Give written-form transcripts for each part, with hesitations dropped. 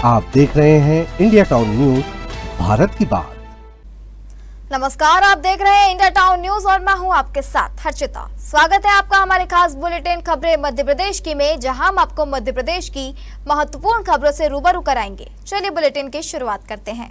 आप देख रहे हैं इंडिया टाउन न्यूज, भारत की बात। नमस्कार, आप देख रहे हैं इंडिया टाउन न्यूज और मैं हूं आपके साथ हर्षिता। स्वागत है आपका हमारे खास बुलेटिन खबरें मध्य प्रदेश की में, जहां हम आपको मध्य प्रदेश की महत्वपूर्ण खबरों से रूबरू कराएंगे। चलिए बुलेटिन की शुरुआत करते हैं।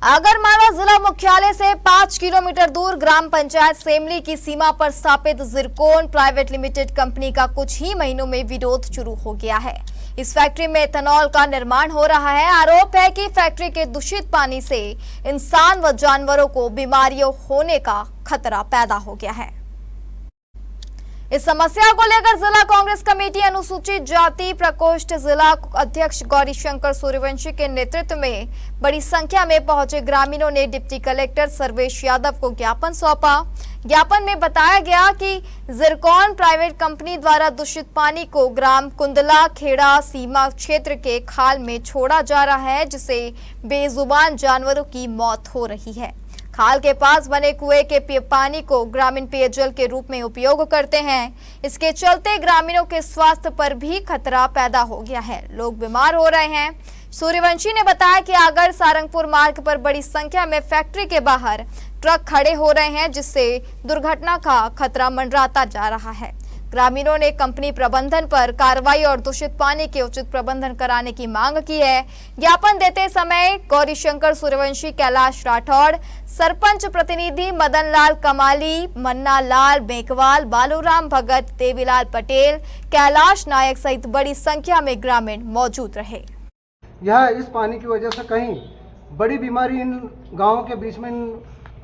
आगरमालवा जिला मुख्यालय से 5 किलोमीटर दूर ग्राम पंचायत सेमली की सीमा पर स्थापित जिरकोन प्राइवेट लिमिटेड कंपनी का कुछ ही महीनों में विरोध शुरू हो गया है। इस फैक्ट्री में एथेनॉल का निर्माण हो रहा है। आरोप है कि फैक्ट्री के दूषित पानी से इंसान व जानवरों को बीमारियों होने का खतरा पैदा हो गया है। इस समस्या को लेकर जिला कांग्रेस कमेटी अनुसूचित जाति प्रकोष्ठ जिला अध्यक्ष गौरीशंकर सूर्यवंशी के नेतृत्व में बड़ी संख्या में पहुंचे ग्रामीणों ने डिप्टी कलेक्टर सर्वेश यादव को ज्ञापन सौंपा। ज्ञापन में बताया गया कि जिरकोन प्राइवेट कंपनी द्वारा दूषित पानी को ग्राम कुंदला खेड़ा सीमा क्षेत्र के खाल में छोड़ा जा रहा है, जिससे बेजुबान जानवरों की मौत हो रही है। खाल के पास बने कुएं के पानी को ग्रामीण पेयजल के रूप में उपयोग करते हैं। इसके चलते ग्रामीणों के स्वास्थ्य पर भी खतरा पैदा हो गया है, लोग बीमार हो रहे हैं। सूर्यवंशी ने बताया कि आगर सारंगपुर मार्ग पर बड़ी संख्या में फैक्ट्री के बाहर ट्रक खड़े हो रहे हैं, जिससे दुर्घटना का खतरा मंडराता जा रहा है। ग्रामीणों ने कंपनी प्रबंधन पर कार्रवाई और दूषित पानी के उचित प्रबंधन कराने की मांग की है। ज्ञापन देते समय गौरीशंकर सूर्यवंशी, कैलाश राठौड़, सरपंच प्रतिनिधि मदन लाल कमाली, मन्ना लाल मेघवाल, बालूराम भगत, देवीलाल पटेल, कैलाश नायक सहित बड़ी संख्या में ग्रामीण मौजूद रहे। यह इस पानी की वजह से कहीं बड़ी बीमारी इन गाँवों के बीच में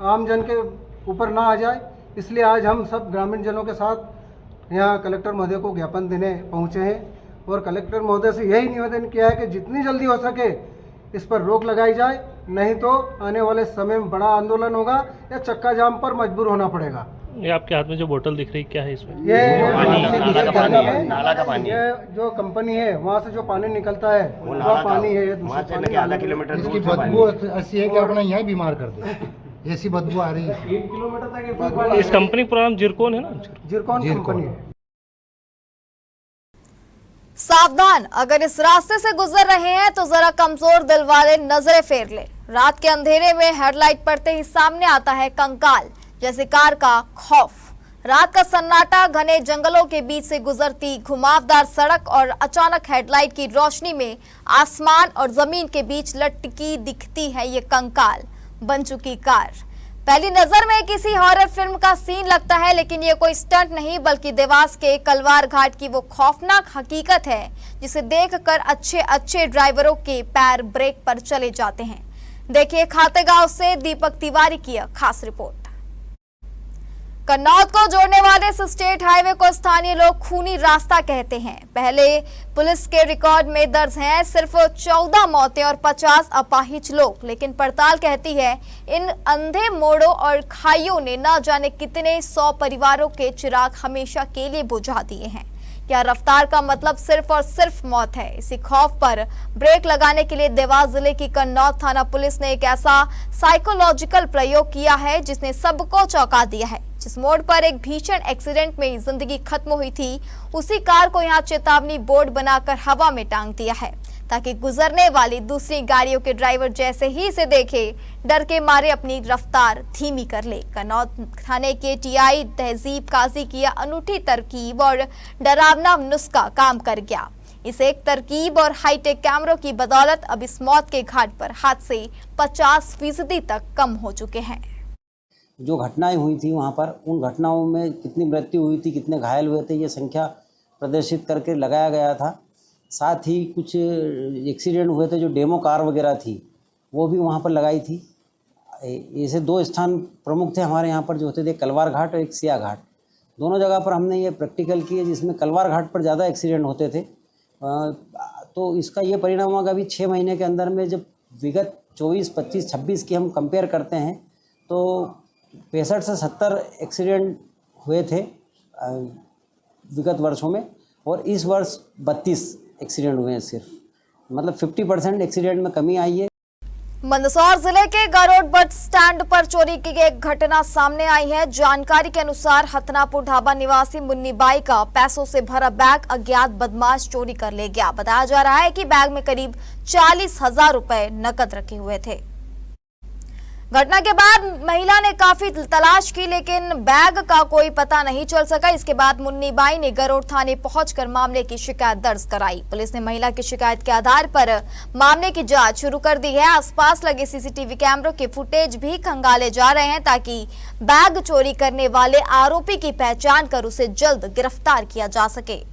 आम जन के ऊपर ना आ जाए, इसलिए आज हम सब ग्रामीण जनों के साथ यहाँ कलेक्टर महोदय को ज्ञापन देने पहुँचे हैं और कलेक्टर महोदय से यही निवेदन किया है कि जितनी जल्दी हो सके इस पर रोक लगाई जाए, नहीं तो आने वाले समय में बड़ा आंदोलन होगा या चक्का जाम पर मजबूर होना पड़ेगा। ये आपके हाथ में जो बोतल दिख रही क्या है इसमें? ये नाला का पानी है। जो कंपनी है वहाँ से जो पानी निकलता है वो पानी है, आधा किलोमीटर इसकी बदबू ऐसी है कि अपना यहाँ बीमार कर दे, ऐसी बदबू आ रही है। 1 किलोमीटर तक इस कंपनी का नाम जिरकोन है ना? जिरकोन कंपनी है। सावधान, अगर इस रास्ते से गुजर रहे हैं तो जरा कमजोर दिल वाले नजरें फेर ले। रात के अंधेरे में हेडलाइट पड़ते ही सामने आता है कंकाल जैसे कार का खौफ। रात का सन्नाटा, घने जंगलों के बीच से गुजरती घुमावदार सड़क और अचानक हेडलाइट की रोशनी में आसमान और जमीन के बीच लटकी दिखती है ये कंकाल बन चुकी कार। पहली नजर में किसी हॉरर फिल्म का सीन लगता है, लेकिन ये कोई स्टंट नहीं बल्कि देवास के कलवार घाट की वो खौफनाक हकीकत है जिसे देखकर अच्छे ड्राइवरों के पैर ब्रेक पर चले जाते हैं। देखिए खातेगांव से दीपक तिवारी की खास रिपोर्ट। कन्नौज को जोड़ने वाले इस स्टेट हाईवे को स्थानीय लोग खूनी रास्ता कहते हैं। पहले पुलिस के रिकॉर्ड में दर्ज हैं सिर्फ 14 मौतें और 50 अपाहिज लोग, लेकिन पड़ताल कहती है इन अंधे मोड़ों और खाइयों ने न जाने कितने 100 परिवारों के चिराग हमेशा के लिए बुझा दिए हैं। क्या रफ्तार का मतलब सिर्फ और सिर्फ मौत है? इसी खौफ पर ब्रेक लगाने के लिए देवास जिले की कन्नौज थाना पुलिस ने एक ऐसा साइकोलॉजिकल प्रयोग किया है जिसने सबको चौंका दिया है। जिस मोड़ पर एक भीषण एक्सीडेंट में जिंदगी खत्म हुई थी, उसी कार को यहां चेतावनी बोर्ड बनाकर हवा में टांग दिया है ताकि गुजरने वाली दूसरी गाड़ियों के ड्राइवर जैसे ही इसे देखे डर के मारे अपनी रफ्तार धीमी कर ले। कन्नौज थाने के टीआई तहजीब काजी की अनूठी तरकीब और डरावना नुस्खा काम कर गया। इस एक तरकीब और हाईटेक कैमरों की बदौलत अब इस मौत के घाट पर हादसे 50% तक कम हो चुके हैं। जो घटनाएं हुई थी वहाँ पर, उन घटनाओं में कितनी मृत्यु हुई थी, कितने घायल हुए थे, ये संख्या प्रदर्शित करके लगाया गया था। साथ ही कुछ एक्सीडेंट हुए थे, जो डेमो कार वगैरह थी वो भी वहाँ पर लगाई थी। ऐसे 2 स्थान प्रमुख थे हमारे यहाँ पर जो होते थे, कलवार घाट और एक सिया घाट। दोनों जगह पर हमने ये प्रैक्टिकल किए, जिसमें कलवार घाट पर ज़्यादा एक्सीडेंट होते थे। तो इसका ये परिणाम होगा अभी 6 महीने के अंदर में जब विगत 24, 25, 26 की हम कंपेयर करते हैं तो 65 से 70 एक्सीडेंट हुए थे विगत वर्षों में, और इस वर्ष 32 एक्सीडेंट हुए हैं सिर्फ, मतलब 50% एक्सीडेंट में कमी आई है। मंदसौर जिले के गरोड बस स्टैंड पर चोरी की एक घटना सामने आई है। जानकारी के अनुसार हथनापुर ढाबा निवासी मुन्नी बाई का पैसों से भरा बैग अज्ञात बदमाश चोरी कर ले गया। बताया जा रहा है कि बैग में करीब 40,000 रुपए नकद रखे हुए थे। घटना के बाद महिला ने काफी तलाश की, लेकिन बैग का कोई पता नहीं चल सका। इसके बाद मुन्नी बाई ने गरोड थाने पहुंचकर मामले की शिकायत दर्ज कराई। पुलिस ने महिला की शिकायत के आधार पर मामले की जांच शुरू कर दी है। आसपास लगे सीसीटीवी कैमरों के फुटेज भी खंगाले जा रहे हैं ताकि बैग चोरी करने वाले आरोपी की पहचान कर उसे जल्द गिरफ्तार किया जा सके।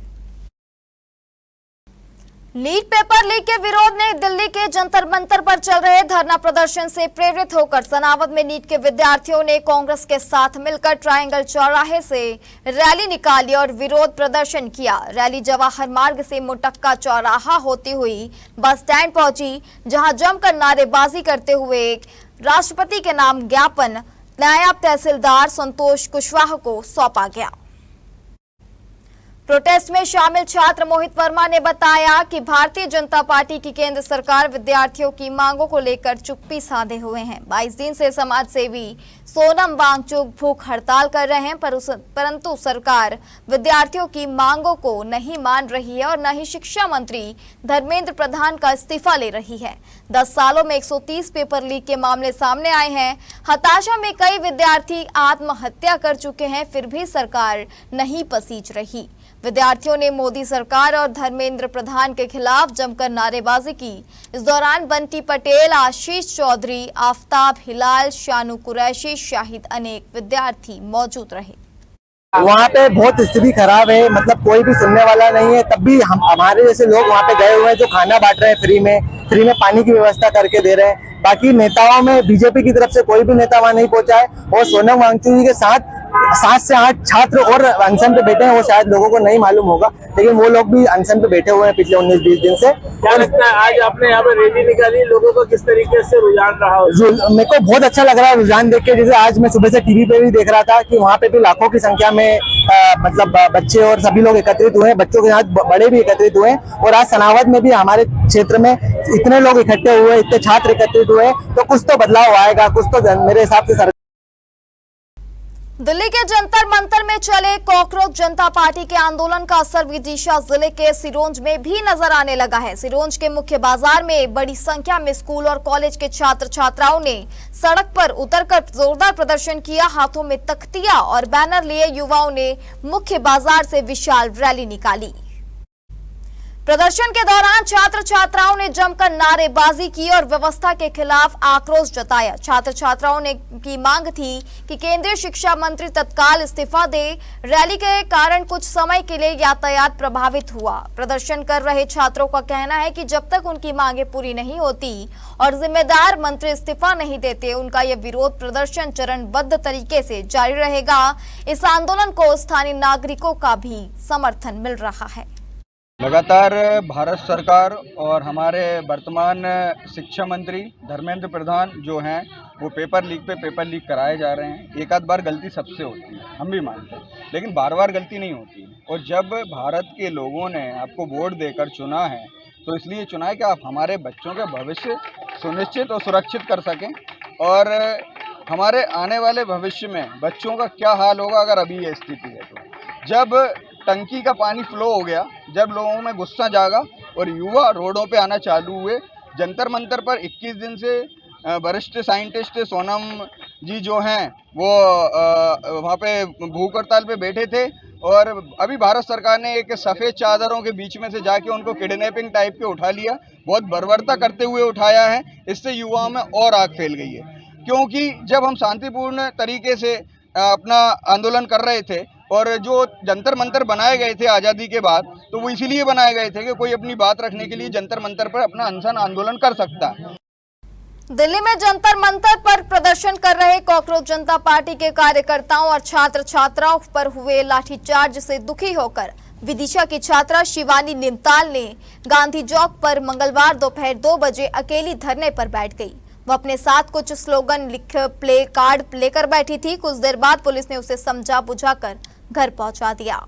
नीट पेपर लीक के विरोध में दिल्ली के जंतर मंतर पर चल रहे धरना प्रदर्शन से प्रेरित होकर सनावद में नीट के विद्यार्थियों ने कांग्रेस के साथ मिलकर ट्रायंगल चौराहे से रैली निकाली और विरोध प्रदर्शन किया। रैली जवाहर मार्ग से मुटक्का चौराहा होती हुई बस स्टैंड पहुंची, जहां जमकर नारेबाजी करते हुए राष्ट्रपति के नाम ज्ञापन नायब तहसीलदार संतोष कुशवाहा को सौंपा गया। प्रोटेस्ट में शामिल छात्र मोहित वर्मा ने बताया कि भारतीय जनता पार्टी की केंद्र सरकार विद्यार्थियों की मांगों को लेकर चुप्पी साधे हुए हैं। 22 दिन से समाज सेवी सोनम वांगचुक भूख हड़ताल कर रहे हैं, परंतु सरकार विद्यार्थियों की मांगों को नहीं मान रही है और न ही शिक्षा मंत्री धर्मेंद्र प्रधान का इस्तीफा ले रही है। 10 सालों में 130 पेपर लीक के मामले सामने आए हैं। हताशा में कई विद्यार्थी आत्महत्या कर चुके हैं, फिर भी सरकार नहीं पसीज रही। विद्यार्थियों ने मोदी सरकार और धर्मेंद्र प्रधान के खिलाफ जमकर नारेबाजी की। इस दौरान बंटी पटेल, आशीष चौधरी, आफ्ताब हिलाल, शानू कुरैशी शाहिद अनेक विद्यार्थी मौजूद रहे। वहाँ पे बहुत स्थिति खराब है, मतलब कोई भी सुनने वाला नहीं है। तब भी हमारे जैसे लोग वहाँ पे गए हुए हैं जो खाना बांट रहे हैं, फ्री में पानी की व्यवस्था करके दे रहे हैं। बाकी नेताओं में बीजेपी की तरफ से कोई भी नेता वहाँ नहीं पहुंचा है। और सोनम वांगचुक जी के साथ 7 से 8 छात्र और अनशन पे बैठे हैं। वो शायद लोगों को नहीं मालूम होगा, लेकिन वो लोग भी अनशन पे बैठे हुए हैं पिछले 19-20 दिन से। क्या लगता है आज आपने यहाँ पे रैली निकाली, लोगों को किस तरीके से रुझान रहा? मेरे को बहुत अच्छा लग रहा है रुझान देख के। जैसे आज मैं सुबह से टीवी पे भी देख रहा था कि वहाँ पे भी लाखों की संख्या में मतलब बच्चे और सभी लोग एकत्रित हुए हैं। बच्चों के साथ बड़े भी एकत्रित हुए हैं। और आज सनावद में भी हमारे क्षेत्र में इतने लोग इकट्ठे हुए, इतने छात्र एकत्रित हुए, तो कुछ तो बदलाव आएगा, कुछ तो मेरे हिसाब से। दिल्ली के जंतर मंतर में चले कॉकरोच जनता पार्टी के आंदोलन का असर विदिशा जिले के सिरोंज में भी नजर आने लगा है। सिरोंज के मुख्य बाजार में बड़ी संख्या में स्कूल और कॉलेज के छात्र छात्राओं ने सड़क पर उतरकर जोरदार प्रदर्शन किया। हाथों में तख्तियां और बैनर लिए युवाओं ने मुख्य बाजार से विशाल रैली निकाली। प्रदर्शन के दौरान छात्र छात्राओं ने जमकर नारेबाजी की और व्यवस्था के खिलाफ आक्रोश जताया। छात्र छात्राओं ने की मांग थी कि केंद्रीय शिक्षा मंत्री तत्काल इस्तीफा दे। रैली के कारण कुछ समय के लिए यातायात प्रभावित हुआ। प्रदर्शन कर रहे छात्रों का कहना है कि जब तक उनकी मांगे पूरी नहीं होती और जिम्मेदार मंत्री इस्तीफा नहीं देते, उनका यह विरोध प्रदर्शन चरणबद्ध तरीके से जारी रहेगा। इस आंदोलन को स्थानीय नागरिकों का भी समर्थन मिल रहा है। लगातार भारत सरकार और हमारे वर्तमान शिक्षा मंत्री धर्मेंद्र प्रधान जो हैं वो पेपर लीक कराए जा रहे हैं। एक आध बार गलती सबसे होती है, हम भी मानते हैं, लेकिन बार बार गलती नहीं होती। और जब भारत के लोगों ने आपको वोट देकर चुना है तो इसलिए चुना है कि आप हमारे बच्चों का भविष्य सुनिश्चित और सुरक्षित कर सकें। और हमारे आने वाले भविष्य में बच्चों का क्या हाल होगा अगर अभी ये स्थिति है। तो जब टंकी का पानी फ्लो हो गया, जब लोगों में गुस्सा जागा और युवा रोडों पे आना चालू हुए, जंतर मंतर पर 21 दिन से वरिष्ठ साइंटिस्ट सोनम जी जो हैं वो वहाँ पे भूख हड़ताल पे बैठे थे। और अभी भारत सरकार ने एक सफ़ेद चादरों के बीच में से जाके उनको किडनैपिंग टाइप के उठा लिया, बहुत बर्बरता करते हुए उठाया है। इससे युवाओं में और आग फैल गई है, क्योंकि जब हम शांतिपूर्ण तरीके से अपना आंदोलन कर रहे थे और जो जंतर मंतर बनाए गए थे आज़ादी के बाद, तो वो इसीलिए बनाए गए थे कि कोई अपनी बात रखने के लिए जंतर मंतर पर अपना अनशन आंदोलन कर सकता है। दिल्ली में जंतर मंतर पर प्रदर्शन कर रहे कॉकरोच जनता पार्टी के कार्यकर्ताओं और छात्र छात्राओं पर हुए लाठीचार्ज से दुखी होकर विदिशा की छात्रा शिवानी निमताल ने गांधी चौक पर मंगलवार दोपहर 2 बजे अकेली धरने पर बैठ गई। वो अपने साथ कुछ स्लोगन लिख प्ले कार्ड लेकर बैठी थी। कुछ देर बाद पुलिस ने उसे समझा बुझाकर घर पहुंचा दिया।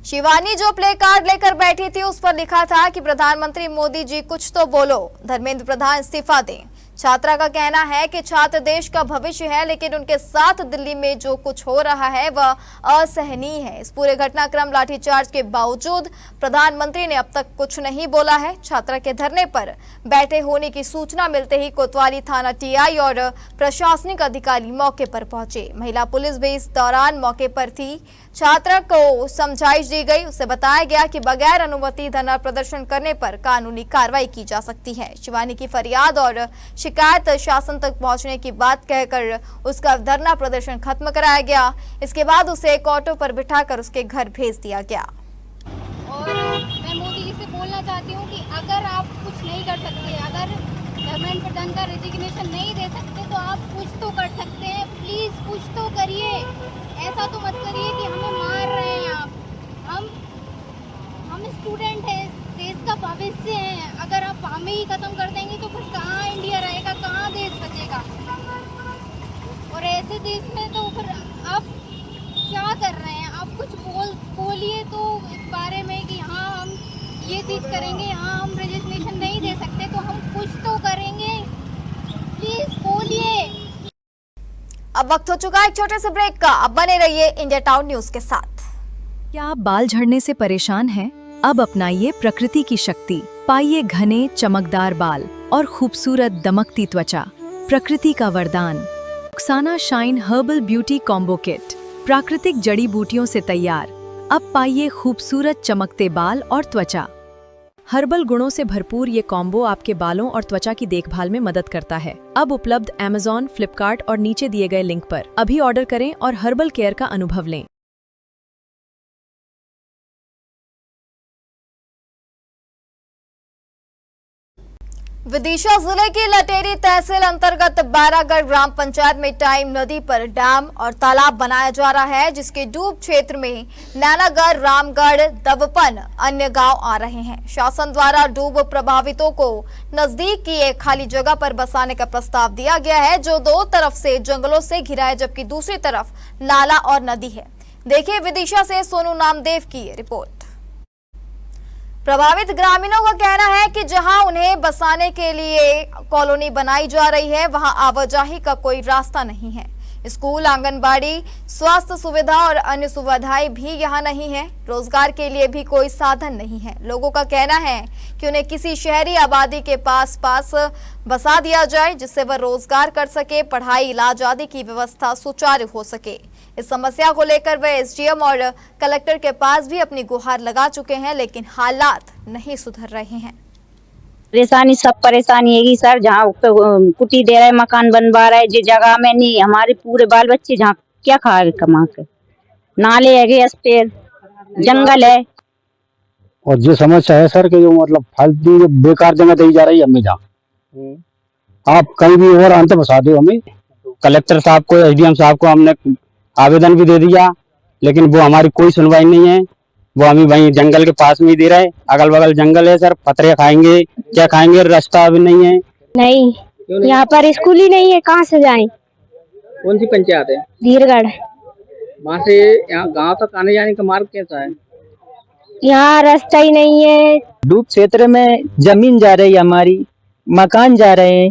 शिवानी जो प्ले कार्ड लेकर बैठी थी उस पर लिखा था कि प्रधानमंत्री मोदी जी कुछ तो बोलो, धर्मेंद्र प्रधान इस्तीफा दें। छात्रा का कहना है कि छात्र देश का भविष्य है, लेकिन उनके साथ दिल्ली में जो कुछ हो रहा है वह असहनीय है। इस पूरे घटनाक्रम लाठीचार्ज के बावजूद प्रधानमंत्री ने अब तक कुछ नहीं बोला है। छात्रा के धरने पर बैठे होने की सूचना मिलते ही कोतवाली थाना टीआई और प्रशासनिक अधिकारी मौके पर पहुंचे। महिला पुलिस भी इस दौरान मौके पर थी। छात्रा को समझाइश दी गई। उसे बताया गया कि बगैर अनुमति धरना प्रदर्शन करने पर कानूनी कार्रवाई की जा सकती है। शिवानी की फरियाद और शिकायत शासन तक पहुंचने की बात कहकर उसका धरना प्रदर्शन खत्म कराया गया। इसके बाद उसे एक ऑटो पर बिठाकर उसके घर भेज दिया गया। और मैं मोदी जी से बोलना चाहती हूँ कि अगर आप कुछ नहीं कर सकते, अगर धर्मेंद्र प्रधान का रेजिग्नेशन नहीं दे सकते तो आप कुछ तो कर सकते हैं। प्लीज कुछ तो करिए। ऐसा तो मत करिए कि हमें मार रहे हैं आप। हम स्टूडेंट हैं, देश का भविष्य है। अगर आप हमें ही खत्म कर देंगे तो फिर कहाँ इंडिया रहेगा, कहाँ देश बचेगा। और ऐसे देश में तो फिर आप क्या कर रहे हैं? आप कुछ बोलिए तो इस बारे में कि हाँ हम ये चीज़ करेंगे, हाँ हम रजिस्ट्रेशन नहीं दे सकते तो हम कुछ तो करेंगे। प्लीज बोलिए। अब वक्त हो चुका है एक छोटे से ब्रेक का। अब बने रहिए इंडिया टाउन न्यूज के साथ। क्या आप बाल झड़ने से परेशान हैं? अब अपनाइए प्रकृति की शक्ति। पाइए घने चमकदार बाल और खूबसूरत दमकती त्वचा। प्रकृति का वरदान Rukhsana shine herbal beauty combo kit, प्राकृतिक जड़ी बूटियों से तैयार। अब पाइए खूबसूरत चमकते बाल और त्वचा। हर्बल गुणों से भरपूर ये कॉम्बो आपके बालों और त्वचा की देखभाल में मदद करता है। अब उपलब्ध Amazon, फ्लिपकार्ट और नीचे दिए गए लिंक पर अभी ऑर्डर करें और हर्बल केयर का अनुभव लें। विदिशा जिले की लटेरी तहसील अंतर्गत बैरागढ़ ग्राम पंचायत में टाइम नदी पर डैम और तालाब बनाया जा रहा है, जिसके डूब क्षेत्र में नैनागढ़, रामगढ़, दबपन अन्य गांव आ रहे हैं। शासन द्वारा डूब प्रभावितों को नजदीक की एक खाली जगह पर बसाने का प्रस्ताव दिया गया है, जो दो तरफ से जंगलों से घिरा है, जबकि दूसरी तरफ नाला और नदी है। देखिए विदिशा से सोनू नामदेव की ये रिपोर्ट। प्रभावित ग्रामीणों का कहना है कि जहां उन्हें बसाने के लिए कॉलोनी बनाई जा रही है, वहां आवाजाही का कोई रास्ता नहीं है। स्कूल, आंगनबाड़ी, स्वास्थ्य सुविधा और अन्य सुविधाएं भी यहां नहीं है। रोजगार के लिए भी कोई साधन नहीं है। लोगों का कहना है कि उन्हें किसी शहरी आबादी के पास बसा दिया जाए, जिससे वह रोजगार कर सके, पढ़ाई, इलाज आदि की व्यवस्था सुचारू हो सके। इस समस्या को लेकर वे एसडीएम और कलेक्टर के पास भी अपनी गुहार लगा चुके हैं, लेकिन हालात नहीं सुधर रहे हैं। परेशानी सब परेशानी है सर। जहाँ कुटी दे रहे, मकान बनवा रहे, जो जगह में नहीं, हमारे पूरे बाल बच्चे जहाँ क्या खा कमा के। नाले है, गैस पे जंगल है। और जो समस्या है सर के जो मतलब फालतू जो बेकार जगह दी जा रही है हमें, जहाँ आप कहीं भी और अंत बसा दो हमें। कलेक्टर साहब को, एसडीएम साहब को हमने आवेदन भी दे दिया, लेकिन वो हमारी कोई सुनवाई नहीं है। वो हमें वहीं जंगल के पास में ही दे रहे। अगल बगल जंगल है सर, पत्थर खाएंगे, क्या खाएंगे, रास्ता भी नहीं है। नहीं, यहाँ पर स्कूल ही नहीं है, कहाँ से जाएं? कौन सी पंचायत है? धीरगढ़। वहाँ से यहाँ गांव तक आने जाने का मार्ग कैसा है? यहाँ रास्ता ही नहीं है। डूब क्षेत्र में जमीन जा रही है, हमारी मकान जा रहे हैं।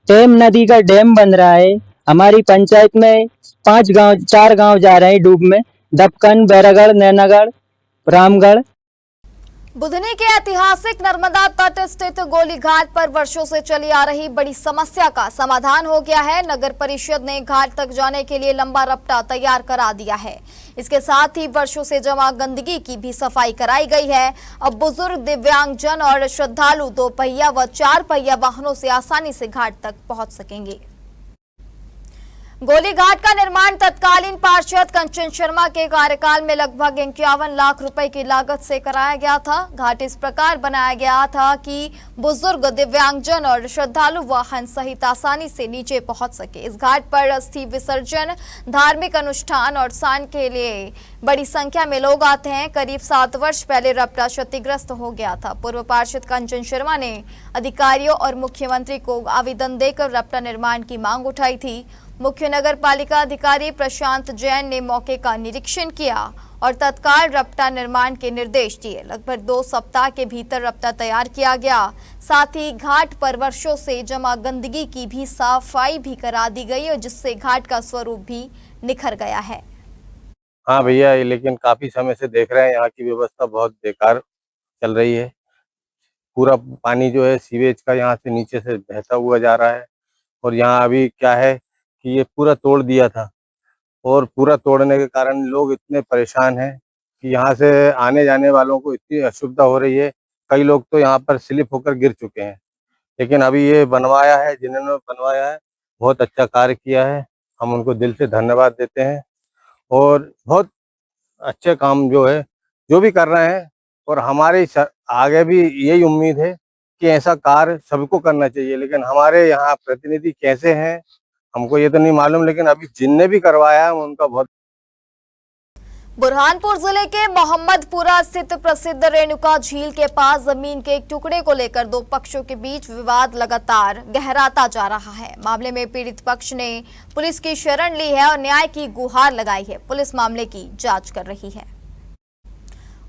टेम नदी का डैम बन रहा है। हमारी पंचायत में 4 गांव जा रहे हैं डूब में। दबकन, बैरागढ़, नैनागढ़, रामगढ़। बुधनी के ऐतिहासिक नर्मदा तट स्थित गोली घाट पर वर्षों से चली आ रही बड़ी समस्या का समाधान हो गया है। नगर परिषद ने घाट तक जाने के लिए लंबा रपटा तैयार करा दिया है। इसके साथ ही वर्षों से जमा गंदगी की भी सफाई कराई गई है। अब बुजुर्ग, दिव्यांगजन और श्रद्धालु 2 पहिया व 4 पहिया वाहनों से आसानी से घाट तक पहुंच सकेंगे। गोली घाट का निर्माण तत्कालीन पार्षद कंचन शर्मा के कार्यकाल में लगभग 51 लाख रुपए की लागत से कराया गया था। घाट इस प्रकार बनाया गया था कि बुजुर्ग, दिव्यांगजन और श्रद्धालु वाहन सहित आसानी से नीचे पहुंच सके। इस घाट पर अस्थि विसर्जन, धार्मिक अनुष्ठान और स्नान के लिए बड़ी संख्या में लोग आते हैं। करीब 7 वर्ष पहले रपटा क्षतिग्रस्त हो गया था। पूर्व पार्षद कंचन शर्मा ने अधिकारियों और मुख्यमंत्री को आवेदन देकर रपटा निर्माण की मांग उठाई थी। मुख्य नगर पालिका अधिकारी प्रशांत जैन ने मौके का निरीक्षण किया और तत्काल रपटा निर्माण के निर्देश दिए। लगभग 2 सप्ताह के भीतर रपटा तैयार किया गया। साथ ही घाट पर वर्षों से जमा गंदगी की भी सफाई भी करा दी गई और जिससे घाट का स्वरूप भी निखर गया है। हाँ भैया, लेकिन काफी समय से देख रहे हैं यहाँ की व्यवस्था बहुत बेकार चल रही है। पूरा पानी जो है सीवेज का यहाँ से नीचे से बहता हुआ जा रहा है और यहाँ अभी क्या है कि ये पूरा तोड़ दिया था और पूरा तोड़ने के कारण लोग इतने परेशान हैं कि यहाँ से आने जाने वालों को इतनी असुविधा हो रही है। कई लोग तो यहाँ पर स्लिप होकर गिर चुके हैं। लेकिन अभी ये बनवाया है, जिन्होंने बनवाया है बहुत अच्छा कार्य किया है, हम उनको दिल से धन्यवाद देते हैं और बहुत अच्छे काम जो भी कर रहे हैं। और हमारे आगे भी यही उम्मीद है कि ऐसा कार्य सबको करना चाहिए। लेकिन हमारे यहाँ प्रतिनिधि कैसे हैं हमको ये तो नहीं मालूम, लेकिन अभी जिनने भी करवाया है उनका बहुत। बुरहानपुर जिले के मोहम्मदपुरा स्थित प्रसिद्ध रेणुका झील के पास जमीन के एक टुकड़े को लेकर 2 पक्षों के बीच विवाद लगातार गहराता जा रहा है। मामले में पीड़ित पक्ष ने पुलिस की शरण ली है और न्याय की गुहार लगाई है। पुलिस मामले की जांच कर रही है।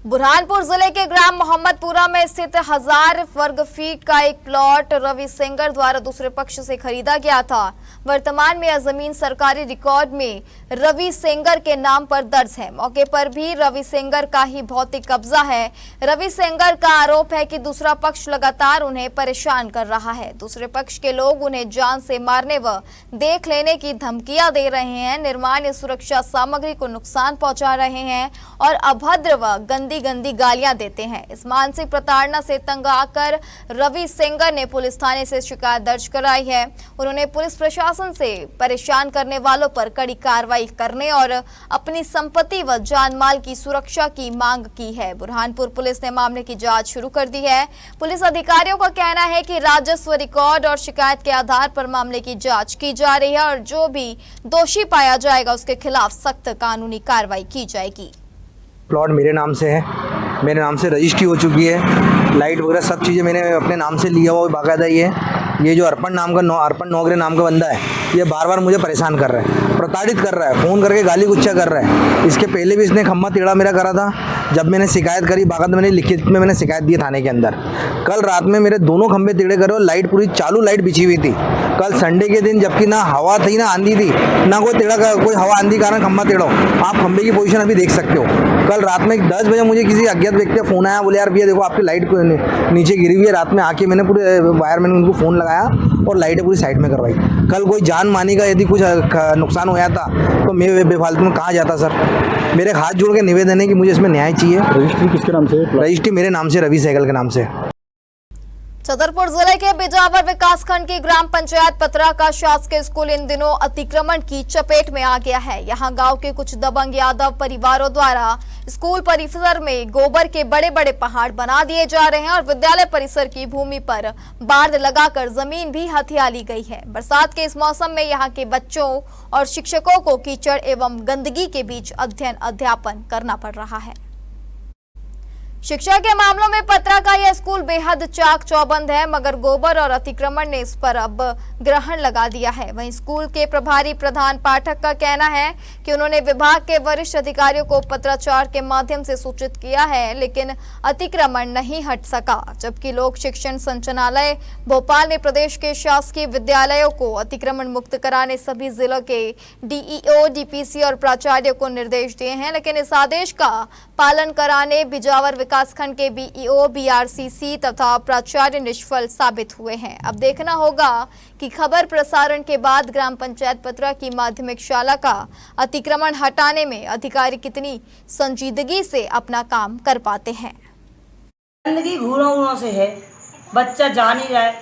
बुरहानपुर जिले के ग्राम मोहम्मदपुरा में स्थित 1000 वर्ग फीट का एक प्लॉट रवि सेंगर द्वारा दूसरे पक्ष से खरीदा गया था। वर्तमान में यह जमीन सरकारी रिकॉर्ड में रवि सेंगर के नाम पर दर्ज है। मौके पर भी रवि सेंगर का ही भौतिक कब्जा है। रवि सेंगर का आरोप है कि दूसरा पक्ष लगातार उन्हें परेशान कर रहा है। दूसरे पक्ष के लोग उन्हें जान से मारने व देख लेने की धमकियां दे रहे हैं, निर्माण या सुरक्षा सामग्री को नुकसान पहुंचा रहे हैं और अभद्र व गंदी गालियां देते हैं। इस मानसिक प्रताड़ना से तंग आकर रवि सेंगर ने पुलिस थाने से शिकायत दर्ज कराई है। उन्होंने पुलिस प्रशासन से परेशान करने वालों पर कड़ी कार्रवाई करने और अपनी संपत्ति व जान माल की सुरक्षा की मांग की है। बुरहानपुर पुलिस ने मामले की जांच शुरू कर दी है। पुलिस अधिकारियों का कहना है कि राजस्व रिकॉर्ड और शिकायत के आधार पर मामले की जांच की जा रही है और जो भी दोषी पाया जाएगा उसके खिलाफ सख्त कानूनी कार्रवाई की जाएगी। प्लॉट मेरे नाम से है, मेरे नाम से रजिस्ट्री हो चुकी है, लाइट वगैरह सब चीज़ें मैंने अपने नाम से लिया हुआ बाकायदा। ये जो अर्पण नौगरे नाम का बंदा है, ये बार बार मुझे परेशान कर रहा है, प्रताड़ित कर रहा है, फ़ोन करके गाली गुच्छा कर रहा है। इसके पहले भी इसने खम्मा टेढ़ा मेरा करा था। जब मैंने शिकायत करी, बाकायदा मैंने लिखित में मैंने शिकायत दी थाने के अंदर। कल रात में मेरे दोनों खंभे टेढ़े करे और लाइट पूरी चालू लाइट बिछी हुई थी। कल संडे के दिन जबकि ना हवा थी ना आंधी थी, ना कोई टेढ़ा कोई हवा आंधी कारण खंभा टेढ़ा हो। आप खंभे की पोजीशन अभी देख सकते हो। कल रात में 10 बजे मुझे किसी अज्ञात व्यक्ति का फ़ोन आया, बोले यार भैया देखो आपकी लाइट नीचे गिरी हुई है। रात में आके मैंने पूरे वायरमैन उनको फ़ोन लगाया और लाइटें पूरी साइड में करवाई। कल कोई जान मानी का यदि कुछ नुकसान होया था तो मैं बेफालतू में कहाँ जाता सर। मेरे हाथ जोड़ के निवेदन है कि मुझे इसमें न्याय चाहिए। रजिस्ट्री किसके नाम से? रजिस्ट्री मेरे नाम से, रवि सहगल के नाम से। छतरपुर जिले के बिजावर विकासखंड की ग्राम पंचायत पतरा का शासकीय स्कूल इन दिनों अतिक्रमण की चपेट में आ गया है। यहां गांव के कुछ दबंग यादव परिवारों द्वारा स्कूल परिसर में गोबर के बड़े बड़े पहाड़ बना दिए जा रहे हैं और विद्यालय परिसर की भूमि पर बाड़ लगाकर जमीन भी हथिया ली गई है। बरसात के इस मौसम में यहां के बच्चों और शिक्षकों को कीचड़ एवं गंदगी के बीच अध्ययन अध्यापन करना पड़ रहा है। शिक्षा के मामलों में पतरा का यह स्कूल बेहद चाक चौबंद है, मगर गोबर और अतिक्रमण ने इस पर अब ग्रहण लगा दिया है। वहीं स्कूल के प्रभारी प्रधान पाठक का कहना है कि उन्होंने विभाग के वरिष्ठ अधिकारियों को पत्राचार के माध्यम से सूचित किया है, लेकिन अतिक्रमण नहीं हट सका। जबकि लोक शिक्षण संचालनालय भोपाल ने प्रदेश के शासकीय विद्यालयों को अतिक्रमण मुक्त कराने सभी जिलों के डीईओ, डीपीसी और प्राचार्यों को निर्देश दिए हैं, लेकिन इस आदेश का पालन कराने बिजावर विकासखंड के बीईओ, बीआरसीसी तथा प्राचार्य निष्फल साबित हुए हैं। अब देखना होगा कि खबर प्रसारण के बाद ग्राम पंचायत पतरा की माध्यमिक शाला का अतिक्रमण हटाने में अधिकारी कितनी संजीदगी से अपना काम कर पाते हैं। गंदगी घूरों से है, बच्चा जा नहीं रहा है,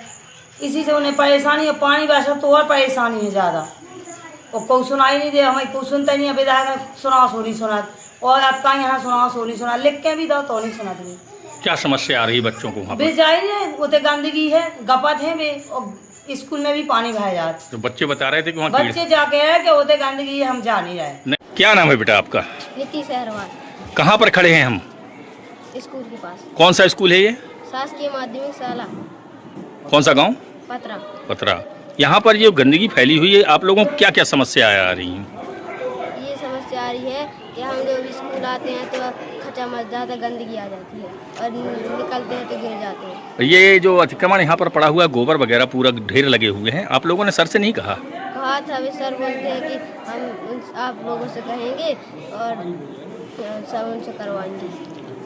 इसी से उन्हें परेशानी है। पानी वैसा तो और परेशानी है ज़्यादा, और कोई सुनाई नहीं दे, हमें कोई सुनता नहीं है। विधायक सुना सो नहीं सुना, और आपका यहाँ सुना सो नहीं सुना, लिख के भी दो तो नहीं सुना। क्या समस्या आ रही है बच्चों को वहाँ पर? जाहिर है उतने गंदगी है, गपत है वे, और स्कूल में भी पानी भरा जाता। तो बच्चे बता रहे थे कि वहाँ बच्चे जाके है कि उतने गंदगी है, हम जा नहीं रहे। क्या नाम है बेटा आपका? नीतीश अहरवाल। कहाँ पर खड़े हैं हम? स्कूल के पास। कौन सा स्कूल है ये? शासकीय माध्यमिक शाला। कौन सा गाँव? पतरा। पतरा। यहाँ पर ये गंदगी फैली हुई है, आप लोगों को क्या क्या समस्या आ रही है? ये समस्या आ रही है कि हम जब स्कूल बुलाते हैं तो खचा मच जाता, गंदगी आ जाती है और निकलते हैं तो गिर जाते हैं। ये जो अतिक्रमण यहाँ पर पड़ा हुआ है, गोबर वगैरह पूरा ढेर लगे हुए हैं, आप लोगों ने सर से नहीं कहा? कहा था, अभी सर बोलते हैं कि हम आप लोगों से कहेंगे और सब उनसे करवाएंगे।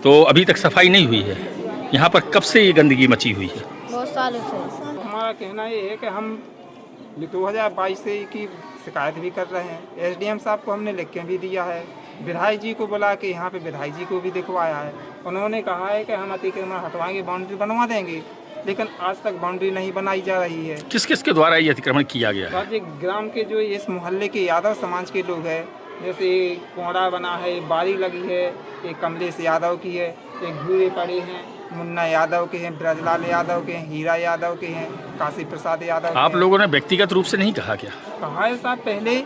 तो अभी तक सफाई नहीं हुई है? यहाँ पर कब से ये गंदगी मची हुई है? बहुत सालों से। हमारा कहना ये है कि हम 2022 से की शिकायत भी कर रहे हैं, एसडीएम साहब को हमने लिख के भी दिया है, विधायक जी को बुला के यहाँ पे विधायक जी को भी दिखवाया है। उन्होंने कहा है कि हम अतिक्रमण हटवाएंगे, बाउंड्री बनवा देंगे, लेकिन आज तक बाउंड्री नहीं बनाई जा रही है। किस किस के द्वारा ये अतिक्रमण किया गया है? राज्य ग्राम के जो इस मोहल्ले के यादव समाज के लोग हैं, जैसे कोड़ा बना है, बारी लगी है, एक कमलेश यादव की है, एक भूरे पड़े हैं, मुन्ना यादव के हैं, ब्रजलाल यादव के हैं, हीरा यादव के हैं, काशी प्रसाद यादव। आप लोगों ने व्यक्तिगत रूप से नहीं कहा क्या? कहा है साहब, पहले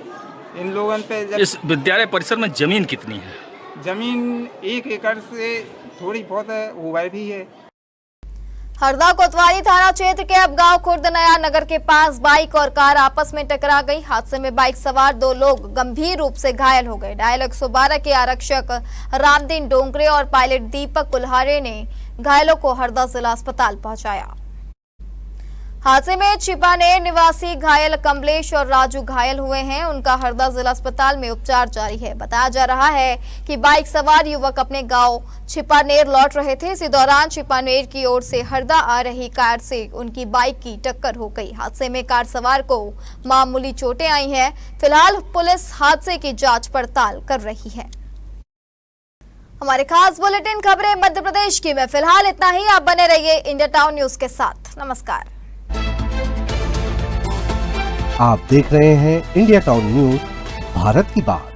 इन लोगों पे जब इस विद्यालय परिसर में जमीन कितनी है? जमीन 1 एकड़ से थोड़ी बहुत ओवर भी है। हरदा कोतवाली थाना क्षेत्र के अब गांव खुर्द नया नगर के पास बाइक और कार आपस में टकरा गई। हादसे में बाइक सवार 2 लोग गंभीर रूप से घायल हो गए। डायल 112 के आरक्षक रामदीन डोंगरे और पायलट दीपक कुल्हारे ने घायलों को हरदा जिला अस्पताल पहुंचाया। हादसे में छिपानेर निवासी घायल कमलेश और राजू घायल हुए हैं। उनका हरदा जिला अस्पताल में उपचार जारी है। बताया जा रहा है कि बाइक सवार युवक अपने गांव छिपानेर लौट रहे थे। इसी दौरान छिपानेर की ओर से हरदा आ रही कार से उनकी बाइक की टक्कर हो गई। हादसे में कार सवार को मामूली चोटें आई हैं। फिलहाल पुलिस हादसे की जांच पड़ताल कर रही है। हमारे खास बुलेटिन खबरें मध्य प्रदेश की में फिलहाल इतना ही। आप बने रहिए इंडिया टाउन न्यूज के साथ। नमस्कार। आप देख रहे हैं इंडिया टाउन न्यूज, भारत की बात।